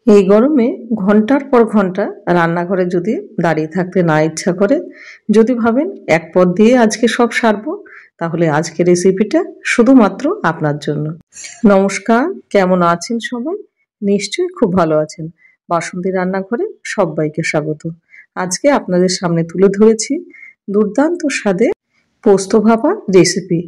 এই গরমে ঘন্টার পর ঘন্টা রান্নাঘরে যদি দাঁড়িয়ে থাকতে না ইচ্ছা করে, যদি ভাবেন এক পদ দিয়ে আজকে সব সারবো, তাহলে আজকের রেসিপিটা শুধুমাত্র আপনার জন্য। নমস্কার, কেমন আছেন সবাই? নিশ্চয়ই খুব ভালো আছেন। বাসন্তী রান্নাঘরে সবাইকে স্বাগত। আজকে আপনাদের সামনে তুলে ধরেছি দুর্দান্ত স্বাদে পোস্ত ভাপা রেসিপি।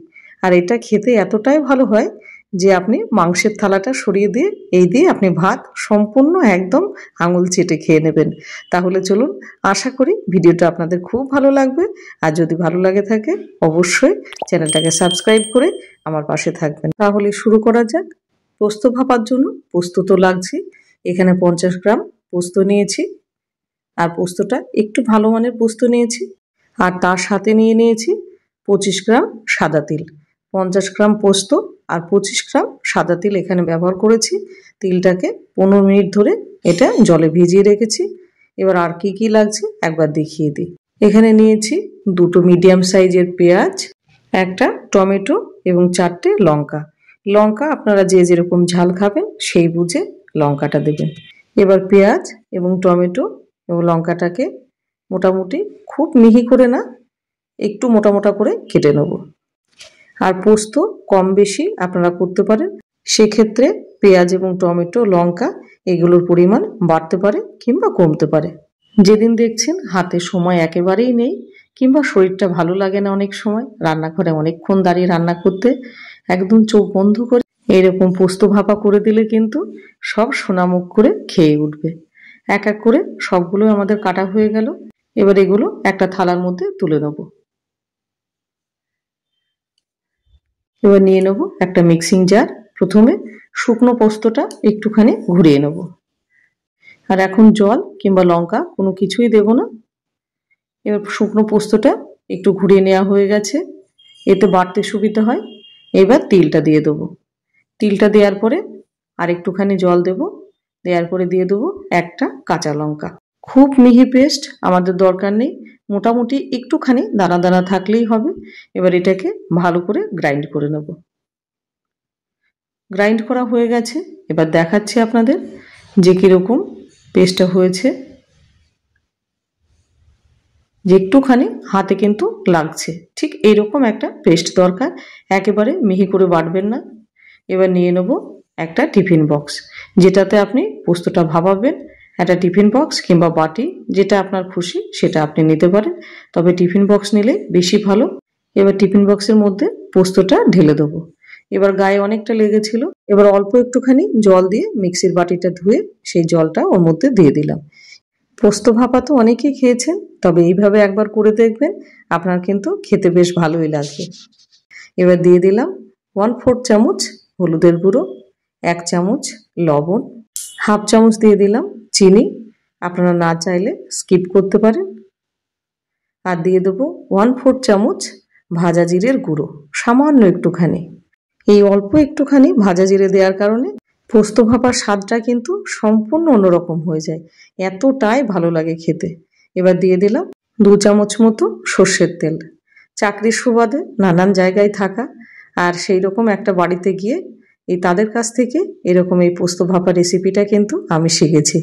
আর এটা খেতে এতটাই ভালো হয় যে আপনি মাংসের থালাটা সরিয়ে দিয়ে এই দিয়ে আপনি ভাত সম্পূর্ণ একদম আঙুল চেটে খেয়ে নেবেন। তাহলে চলুন, আশা করি ভিডিওটা আপনাদের খুব ভালো লাগবে। আর যদি ভালো লাগে থাকে অবশ্যই চ্যানেলটাকে সাবস্ক্রাইব করে আমার পাশে থাকবেন। তাহলে শুরু করা যাক। পোস্ত ভাপার জন্য পোস্ত তো লাগছে। এখানে 50 গ্রাম পোস্ত নিয়েছি। আর পোস্তটা একটু ভালো মানের পোস্ত নিয়েছি। আর তার সাথে নিয়েছি 25 গ্রাম সাদা তিল। 50 গ্রাম পোস্ত আর 25 গ্রাম সাদা তিল এখানে ব্যবহার করেছি। তিলটাকে 15 মিনিট ধরে এটা জলে ভিজিয়ে রেখেছি। এবার আর কি লাগছে একবার দেখিয়ে দিই। এখানে নিয়েছি 2টো মিডিয়াম সাইজের পেঁয়াজ, একটা টমেটো এবং 4টে লঙ্কা। লঙ্কা আপনারা যে যেরকম ঝাল খাবেন সেই বুঝে লঙ্কাটা দেবেন। এবার পেঁয়াজ এবং টমেটো এবং লঙ্কাটাকে মোটামুটি খুব মিহি করে না, একটু মোটা মোটা করে কেটে নেব। আর পোস্ত কম বেশি আপনারা করতে পারেন, সেক্ষেত্রে পেঁয়াজ এবং টমেটো লঙ্কা এগুলোর পরিমাণ বাড়তে পারে কিংবা কমতে পারে। যেদিন দেখছেন হাতে সময় একেবারেই নেই কিংবা শরীরটা ভালো লাগে না, অনেক সময় রান্নাঘরে অনেকক্ষণ দাঁড়িয়ে রান্না করতে, একদম চোখ বন্ধ করে এইরকম পোস্ত ভাপা করে দিলে কিন্তু সব সোনামুখ করে খেয়ে উঠবে। এক এক করে সবগুলো আমাদের কাটা হয়ে গেল। এবার এগুলো একটা থালার মধ্যে তুলে নেব। এবার নিয়ে নেব একটা মিক্সিং জার। প্রথমে শুকনো পোস্তটা একটুখানি ঘুরিয়ে নেব। আর এখন জল কিংবা লঙ্কা কোনো কিছুই দেব না। এবার শুকনো পোস্তটা একটু ঘুরিয়ে নেওয়া হয়ে গেছে, এতে বাড়তে সুবিধা হয়। এবার তিলটা দিয়ে দেবো। তিলটা দেওয়ার পরে আর একটুখানি জল দেব, দেওয়ার পরে দিয়ে দেবো একটা কাঁচা লঙ্কা। খুব মিহি পেস্ট আমাদের দরকার নেই, মোটামুটি একটুখানি দানা দানা থাকলেই হবে। এবার এটাকে ভালো করে গ্রাইন্ড করে নেব। গ্রাইন্ড করা হয়ে গেছে। এবার দেখাচ্ছি আপনাদের যে কীরকম পেস্টটা হয়েছে, যে একটুখানি হাতে কিন্তু লাগছে। ঠিক এইরকম একটা পেস্ট দরকার, একেবারে মিহি করে বাটবেন না। এবার নিয়ে নেব একটা টিফিন বক্স, যেটাতে আপনি পোস্তটা ভাপাবেন। একটা টিফিন বক্স কিংবা বাটি, যেটা আপনার খুশি সেটা আপনি নিতে পারেন, তবে টিফিন বক্স নিলে বেশি ভালো। এবার টিফিন বক্সের মধ্যে পোস্তটা ঢেলে দেবো। এবার গায়ে অনেকটা লেগেছিল, এবার অল্প একটুখানি জল দিয়ে মিক্সির বাটিটা ধুয়ে সেই জলটা ওর মধ্যে দিয়ে দিলাম। পোস্ত ভাপা তো অনেকেই খেয়েছেন, তবে এইভাবে একবার করে দেখবেন, আপনার কিন্তু খেতে বেশ ভালোই লাগবে। এবার দিয়ে দিলাম 1/4 চামচ হলুদের গুঁড়ো, 1 চামচ লবণ, হাফ চামচ দিয়ে দিলাম চিনি, আপনারা না চাইলে স্কিপ করতে পারেন। আর দিয়ে দেবো 1/4 চামচ ভাজা জিরের গুঁড়ো, সামান্য একটুখানি। এই অল্প একটুখানি ভাজা জিরে দেওয়ার কারণে পোস্ত ভাপার স্বাদটা কিন্তু সম্পূর্ণ অন্যরকম হয়ে যায়, এতটাই ভালো লাগে খেতে। এবার দিয়ে দিলাম 2 চামচ মতো সর্ষের তেল। চাকরির সুবাদে নানান জায়গায় থাকা, আর সেই রকম একটা বাড়িতে গিয়ে তাদের কাছ থেকে এরকম এই পোস্ত ভাপা রেসিপিটা কিন্তু আমি শিখেছি।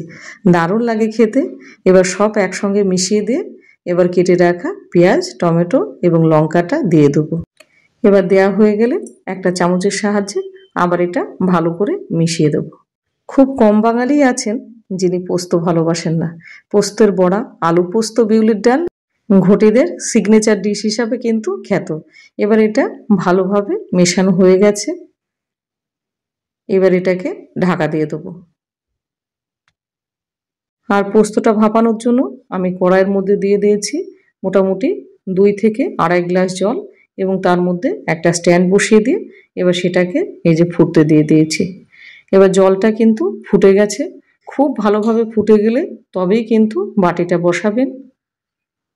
দারুণ লাগে খেতে। এবার সব একসঙ্গে মিশিয়ে দিয়ে এবার কেটে রাখা পেঁয়াজ, টমেটো এবং লঙ্কাটা দিয়ে দেবো। এবার দেওয়া হয়ে গেলে একটা চামচের সাহায্যে আবার এটা ভালো করে মিশিয়ে দেব। খুব কম বাঙালি আছেন যিনি পোস্ত ভালোবাসেন না। পোস্তের বড়া, আলু পোস্ত, বিউলির ডাল ঘটিদের সিগনেচার ডিশ হিসাবে কিন্তু খ্যাত। এবার এটা ভালোভাবে মেশানো হয়ে গেছে। এবার এটাকে ঢাকা দিয়ে দেবো। আর পোস্তটা ভাপানোর জন্য আমি কড়াইয়ের মধ্যে দিয়ে দিয়েছি মোটামুটি 2 থেকে 2.5 গ্লাস জল, এবং তার মধ্যে একটা স্ট্যান্ড বসিয়ে দিয়ে এবার সেটাকে এই যে ফুটতে দিয়ে দিয়েছি। এবার জলটা কিন্তু ফুটে গেছে। খুব ভালোভাবে ফুটে গেলে তবেই কিন্তু বাটিটা বসাবেন।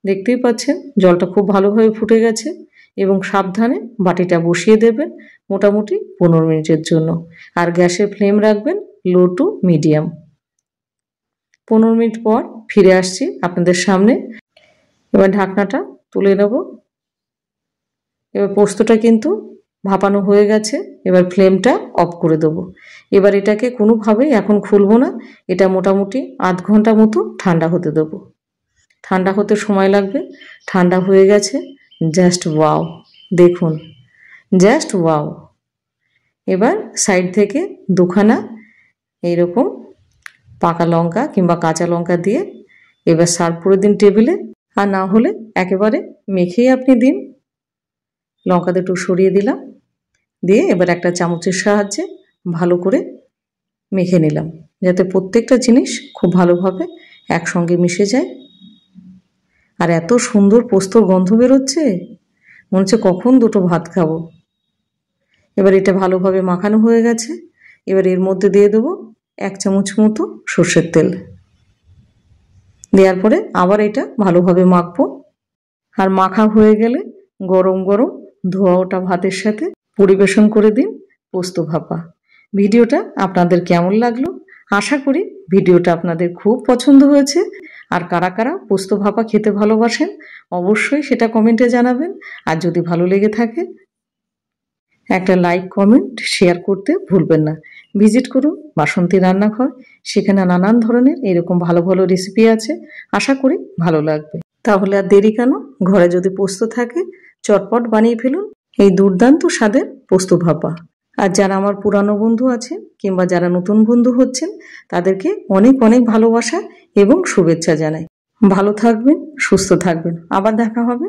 দেখতেই পাচ্ছেন জলটা খুব ভালোভাবে ফুটে গেছে, এবং সাবধানে বাটিটা বসিয়ে দেবেন মোটামুটি 15 মিনিটের জন্য। আর গ্যাসের ফ্লেম রাখবেন লো টু মিডিয়াম। 15 মিনিট পর ফিরে আসছি আপনাদের সামনে। এবার ঢাকনাটা তুলে নেব। এবার পোস্তটা কিন্তু ভাপানো হয়ে গেছে, এবার ফ্লেমটা অফ করে দেবো। এবার এটাকে কোনোভাবেই এখন খুলবো না, এটা মোটামুটি আধ ঘন্টা মতো ঠান্ডা হতে দেবো। ঠান্ডা হতে সময় লাগবে। ঠান্ডা হয়ে গেছে, জাস্ট ওয়াও, দেখুন, জাস্ট ওয়াও। এবার সাইড থেকে দুখানা এইরকম পাকা লঙ্কা কিংবা কাঁচা লঙ্কা দিয়ে এবার সার্ভ করে দিন টেবিলে, আর না হলে একেবারে মেখেই আপনি দিন। লঙ্কাটা একটু সরিয়ে দিলাম, দিয়ে এবার একটা চামচের সাহায্যে ভালো করে মেখে নিলাম, যাতে প্রত্যেকটা জিনিস খুব ভালোভাবে একসঙ্গে মিশে যায়। আর এত সুন্দর পোস্তর গন্ধ বেরোচ্ছে, মনে হচ্ছে কখন দুটো ভাত খাবো। এবার এটা ভালোভাবে মাখানো হয়ে গেছে। এবার এর মধ্যে দিয়ে দেবো 1 চামচ মতো সর্ষের তেল। দেওয়ার পরে আবার এটা ভালোভাবে মাখবো। আর মাখা হয়ে গেলে গরম গরম ধোয়া ওঠা ভাতের সাথে পরিবেশন করে দিন পোস্ত ভাপা। ভিডিওটা আপনাদের কেমন লাগলো? আশা করি ভিডিওটা আপনাদের খুব পছন্দ হয়েছে। আর কারা কারা পোস্ত ভাপা খেতে ভালোবাসেন অবশ্যই সেটা কমেন্টে জানাবেন। আর যদি ভালো লেগে থাকে একটা লাইক, কমেন্ট, শেয়ার করতে ভুলবেন না। ভিজিট করুন বাসন্তী রান্নাঘর, সেখানে নানান ধরনের এরকম ভালো ভালো রেসিপি আছে, আশা করি ভালো লাগবে। তাহলে আর দেরি কেন, ঘরে যদি পোস্ত থাকে চটপট বানিয়ে ফেলুন এই দুর্দান্ত স্বাদের পোস্ত ভাপা। আর যারা আমার পুরানো বন্ধু আছেন কিংবা যারা নতুন বন্ধু হচ্ছেন তাদেরকে অনেক অনেক ভালোবাসা এবং শুভেচ্ছা জানাই। ভালো থাকবেন, সুস্থ থাকবেন, আবার দেখা হবে।